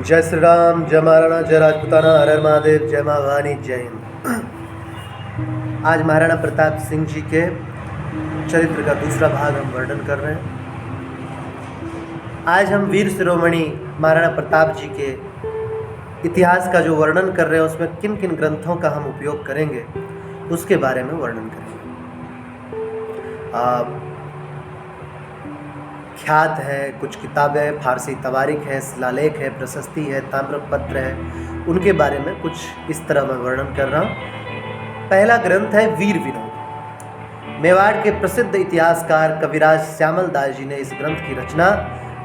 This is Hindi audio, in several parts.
जय श्री राम, जय महाराणा, जय राजपूताना, हर हर महादेव, जय माँ भवानी, जय हिंद। आज महाराणा प्रताप सिंह जी के चरित्र का दूसरा भाग हम वर्णन कर रहे हैं। आज हम वीर शिरोमणि महाराणा प्रताप जी के इतिहास का जो वर्णन कर रहे हैं उसमें किन किन ग्रंथों का हम उपयोग करेंगे उसके बारे में वर्णन करेंगे। ख्यात है, कुछ किताबें, फारसी तवारीख है, शिलालेख है, प्रशस्ति है, ताम्रपत्र है, उनके बारे में कुछ इस तरह मैं वर्णन कर रहा हूँ। पहला ग्रंथ है वीर विनोद। मेवाड़ के प्रसिद्ध इतिहासकार कविराज श्यामल दास जी ने इस ग्रंथ की रचना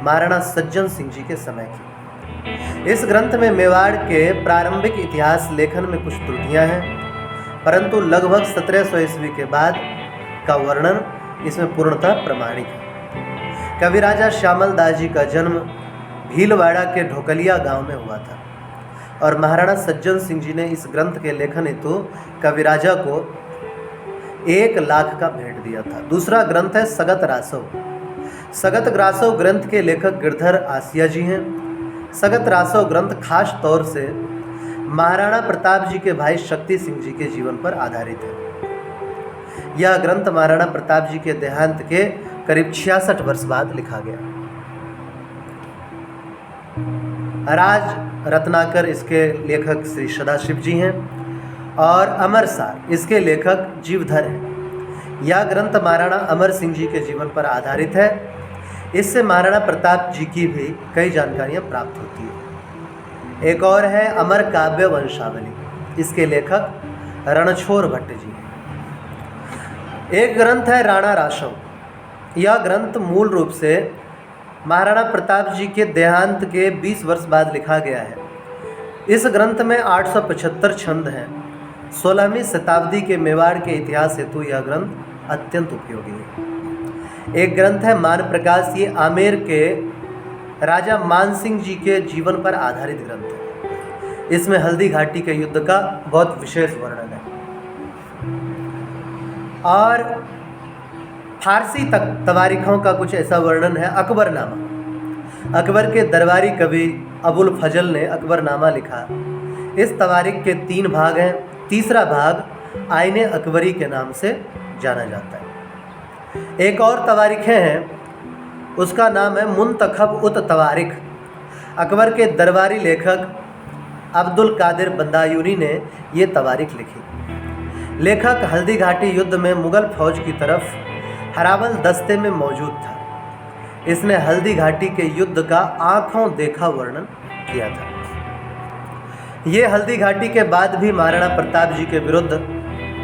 महाराणा सज्जन सिंह जी के समय की। इस ग्रंथ में मेवाड़ के प्रारंभिक इतिहास लेखन में कुछ त्रुटियाँ हैं, परंतु लगभग 1700 ईस्वी के बाद का वर्णन इसमें पूर्णतः प्रमाणिक है। कविराजा श्यामल दास जी का जन्म भीलवाड़ा के ढोकलिया गांव में हुआ था और महाराणा सज्जन सिंह जी ने इस ग्रंथ के लेखन हेतु कविराजा को 1 लाख का भेंट दिया था। दूसरा ग्रंथ है सगत रासव। सगत रासव ग्रंथ के लेखक गिरधर आसिया जी हैं। सगत रासव ग्रंथ खास तौर से महाराणा प्रताप जी के भाई शक्ति सिंह जी के जीवन पर आधारित है। यह ग्रंथ महाराणा प्रताप जी के देहांत के करीब 66 वर्ष बाद लिखा गया। राज रत्नाकर इसके लेखक श्री सदाशिव जी हैं और अमरसार इसके लेखक जीवधर हैं। यह ग्रंथ महाराणा अमर सिंह जी के जीवन पर आधारित है। इससे महाराणा प्रताप जी की भी कई जानकारियां प्राप्त होती है। एक और है अमर काव्य वंशावली। इसके लेखक रणछोड़ भट्ट जी हैं। एक ग्रंथ है राणा रासव। यह ग्रंथ मूल रूप से महाराणा प्रताप जी के देहांत के 20 वर्ष बाद लिखा गया है। इस ग्रंथ में 875 छंद हैं। 16वीं शताब्दी के मेवाड़ के इतिहास हेतु यह ग्रंथ अत्यंत उपयोगी है। एक ग्रंथ है मान प्रकाश। ये आमेर के राजा मान सिंह जी के जीवन पर आधारित ग्रंथ है। इसमें हल्दी घाटी के युद्ध का बहुत विशेष वर्णन है। और फारसी तक तवारीखों का कुछ ऐसा वर्णन है। अकबरनामा। अकबर के दरबारी कवि अबुल फजल ने अकबरनामा लिखा। इस तवारीख के 3 भाग हैं। तीसरा भाग आईने अकबरी के नाम से जाना जाता है। एक और तवारीखें हैं, उसका नाम है मुंतखब उत तवारीख। अकबर के दरबारी लेखक अब्दुल कादिर बंदायूनी ने ये तवारीख लिखी। लेखक हल्दी घाटी युद्ध में मुगल फौज की तरफ हरावल दस्ते में मौजूद था। इसने हल्दी घाटी के युद्ध का आंखों देखा वर्णन किया था। ये हल्दी घाटी के बाद भी महाराणा प्रताप जी के विरुद्ध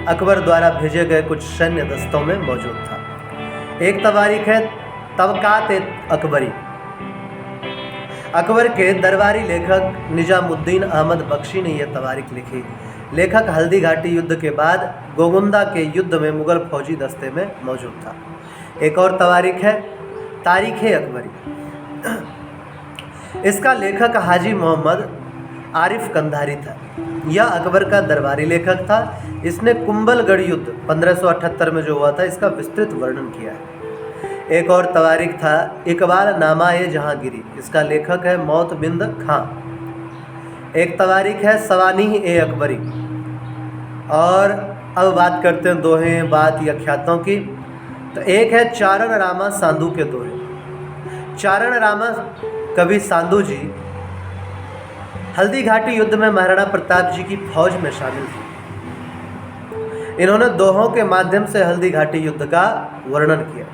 अकबर द्वारा भेजे गए कुछ सैन्य दस्तों में मौजूद था। एक तवारीख है तबकात अकबरी। अकबर के दरबारी लेखक निजामुद्दीन अहमद बख्शी ने यह तवारीख लिखी। लेखक हल्दी घाटी युद्ध के बाद गोगुंदा के युद्ध में मुगल फौजी दस्ते में मौजूद था। एक और तवारीख है तारीख़ अकबरी। इसका लेखक हाजी मोहम्मद आरिफ कंधारी था। यह अकबर का दरबारी लेखक था। इसने कुंभलगढ़ युद्ध 1578 में जो हुआ था इसका विस्तृत वर्णन किया है। एक और तवारीख था इकबाल नामा-ए जहांगीरी। इसका लेखक है मौतबिंद खां। एक तवारीख है सवानीह अकबरी। और अब बात करते हैं दोहे बात या ख्यातों की। तो एक है चारण रामा सांधू के दोहे। चारण रामा कवि सांधू जी हल्दी घाटी युद्ध में महाराणा प्रताप जी की फौज में शामिल थे। इन्होंने दोहों के माध्यम से हल्दी घाटी युद्ध का वर्णन किया।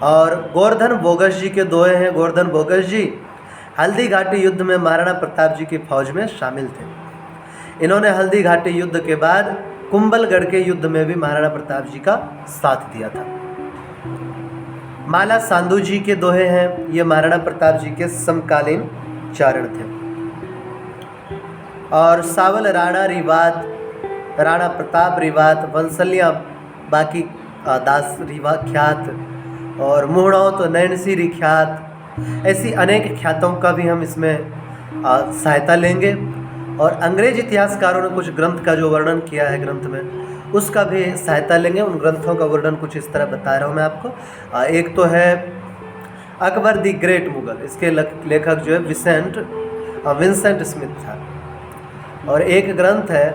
और गोवर्धन बोगस जी के दोहे हैं। गोवर्धन बोगस जी हल्दी घाटी युद्ध में महाराणा प्रताप जी की फौज में शामिल थे। इन्होंने हल्दी घाटी युद्ध के बाद कुंभलगढ़ के युद्ध में भी महाराणा प्रताप जी का साथ दिया था। माला सांधू जी के दोहे हैं। ये महाराणा प्रताप जी के समकालीन चारण थे। और सावल राणा रिवात, राणा प्रताप रिवात, वंसलिया बाकी दास रिवा ख्यात और मुहड़ों तो नैनसी ख्यात, ऐसी अनेक ख्यातों का भी हम इसमें सहायता लेंगे। और अंग्रेज इतिहासकारों ने कुछ ग्रंथ का जो वर्णन किया है ग्रंथ में उसका भी सहायता लेंगे। उन ग्रंथों का वर्णन कुछ इस तरह बता रहा हूँ मैं आपको। एक तो है अकबर द ग्रेट मुगल, इसके लेखक जो है विंसेंट स्मिथ था। और एक ग्रंथ है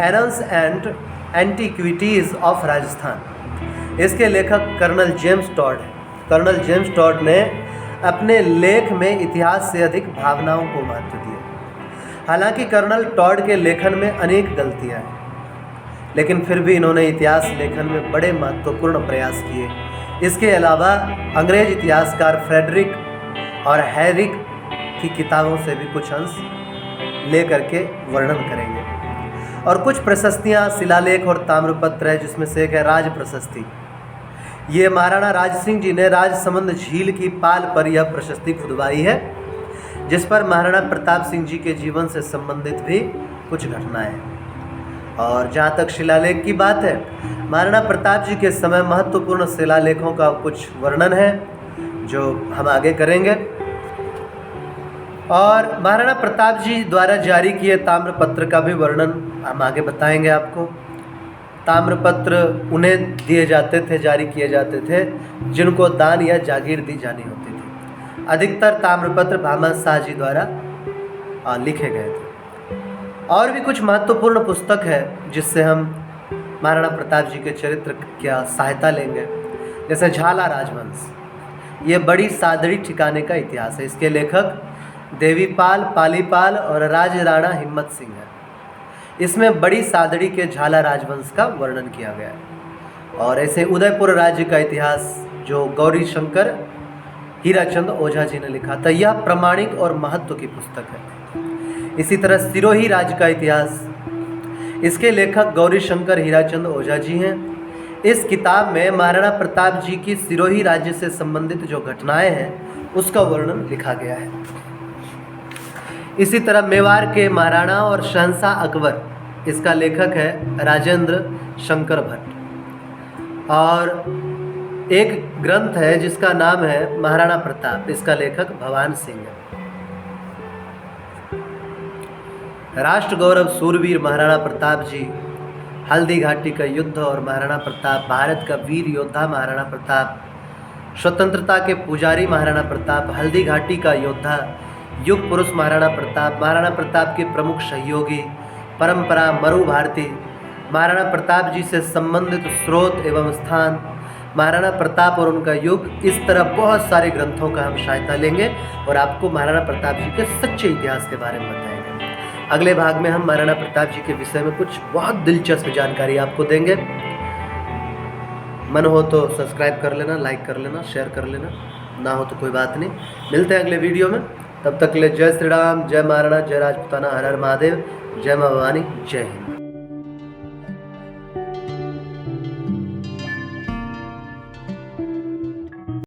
annuls and antiquities of Rajasthan, इसके लेखक कर्नल जेम्स टॉड है। कर्नल जेम्स टॉड ने अपने लेख में इतिहास से अधिक भावनाओं को महत्व दिया। हालांकि कर्नल टॉड के लेखन में अनेक गलतियां हैं, लेकिन फिर भी इन्होंने इतिहास लेखन में बड़े महत्वपूर्ण प्रयास किए। इसके अलावा अंग्रेज इतिहासकार फ्रेडरिक और हैरिक की किताबों से भी कुछ अंश ले करके वर्णन करेंगे। और कुछ प्रशस्तियाँ, शिलालेख और ताम्रपत्र है, जिसमें से एक है राज प्रशस्ति। ये महाराणा राज सिंह जी ने राजसमंद झील की पाल पर यह प्रशस्ति खुदवाई है, जिस पर महाराणा प्रताप सिंह जी के जीवन से संबंधित भी कुछ घटनाएं हैं। और जहाँ तक शिलालेख की बात है, महाराणा प्रताप जी के समय महत्वपूर्ण शिलालेखों का कुछ वर्णन है जो हम आगे करेंगे। और महाराणा प्रताप जी द्वारा जारी किए ताम्रपत्र का भी वर्णन हम आगे बताएंगे आपको। ताम्रपत्र उन्हें दिए जाते थे, जारी किए जाते थे जिनको दान या जागीर दी जानी होती थी। अधिकतर ताम्रपत्र भामा शाह जी द्वारा लिखे गए थे। और भी कुछ महत्वपूर्ण पुस्तक है जिससे हम महाराणा प्रताप जी के चरित्र की सहायता लेंगे, जैसे झाला राजवंश। ये बड़ी सादड़ी ठिकाने का इतिहास है। इसके लेखक देवीपाल, पालीपाल और राजराणा हिम्मत सिंह है। इसमें बड़ी सादड़ी के झाला राजवंश का वर्णन किया गया है। और ऐसे उदयपुर राज्य का इतिहास जो गौरी शंकर हीराचंद ओझा जी ने लिखा था, यह प्रामाणिक और महत्व की पुस्तक है। इसी तरह सिरोही राज्य का इतिहास, इसके लेखक गौरी शंकर हीराचंद ओझा जी हैं। इस किताब में महाराणा प्रताप जी की सिरोही राज्य से संबंधित जो घटनाएं हैं उसका वर्णन लिखा गया है। इसी तरह मेवाड़ के महाराणा और शहंशाह अकबर, इसका लेखक है राजेंद्र शंकर भट्ट। और एक ग्रंथ है जिसका नाम है महाराणा प्रताप, इसका लेखक भवान सिंह है। राष्ट्र गौरव सूरवीर महाराणा प्रताप जी, हल्दी घाटी का युद्ध और महाराणा प्रताप, भारत का वीर योद्धा महाराणा प्रताप, स्वतंत्रता के पुजारी महाराणा प्रताप, हल्दी घाटी का योद्धा, युग पुरुष महाराणा प्रताप, महाराणा प्रताप के प्रमुख सहयोगी, परंपरा, मरु भारती, महाराणा प्रताप जी से संबंधित स्रोत एवं स्थान, महाराणा प्रताप और उनका युग, इस तरह बहुत सारे ग्रंथों का हम सहायता लेंगे और आपको महाराणा प्रताप जी के सच्चे इतिहास के बारे में बताएंगे। अगले भाग में हम महाराणा प्रताप जी के विषय में कुछ बहुत दिलचस्प जानकारी आपको देंगे। मन हो तो सब्सक्राइब कर लेना, लाइक कर लेना, शेयर कर लेना, ना हो तो कोई बात नहीं। मिलते हैं अगले वीडियो में, तब तक के लिए जय श्री राम, जय महाराणा, जय राजपूताना, हर हर महादेव, जय माँ भवानी, जय हिंद।